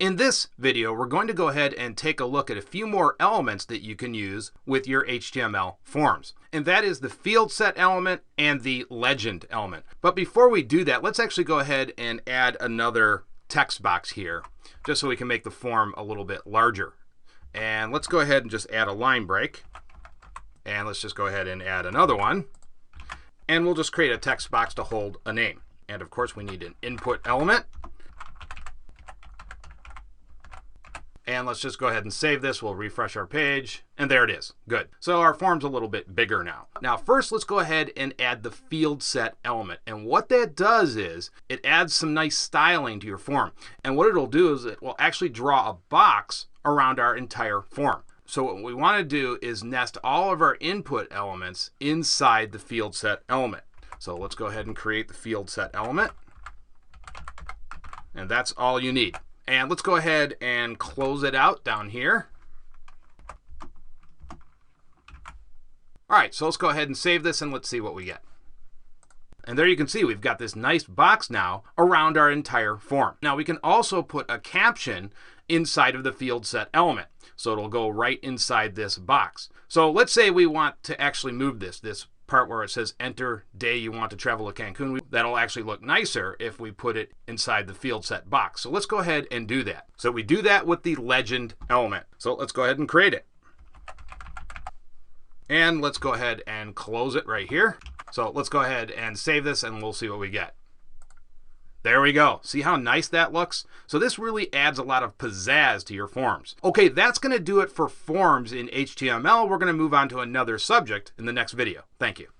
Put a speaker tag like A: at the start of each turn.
A: In this video, we're going to go ahead and take a look at a few more elements that you can use with your HTML forms. And that is the field set element and the legend element. But before we do that, let's actually go ahead and add another text box here, just so we can make the form a little bit larger. And let's go ahead and just add a line break. And let's just go ahead and add another one. And we'll just create a text box to hold a name. And of course, we need an input element. And let's just go ahead and save this. We'll refresh our page. And there it is. Good. So our form's a little bit bigger now. Now, first, let's go ahead and add the field set element. And what that does is it adds some nice styling to your form. And what it'll do is it will actually draw a box around our entire form. So what we want to do is nest all of our input elements inside the field set element. So let's go ahead and create the field set element. And that's all you need. And let's go ahead and close it out down here. All right, so let's go ahead and save this and let's see what we get. And there you can see we've got this nice box now around our entire form. Now we can also put a caption inside of the field set element. So it'll go right inside this box. So let's say we want to actually move this part where it says enter day you want to travel to Cancun. That'll actually look nicer if we put it inside the field set box. So let's go ahead and do that. So we do that with the legend element. So let's go ahead and create it. And let's go ahead and close it right here. So let's go ahead and save this and we'll see what we get. There we go. See how nice that looks? So this really adds a lot of pizzazz to your forms. Okay, that's going to do it for forms in HTML. We're going to move on to another subject in the next video. Thank you.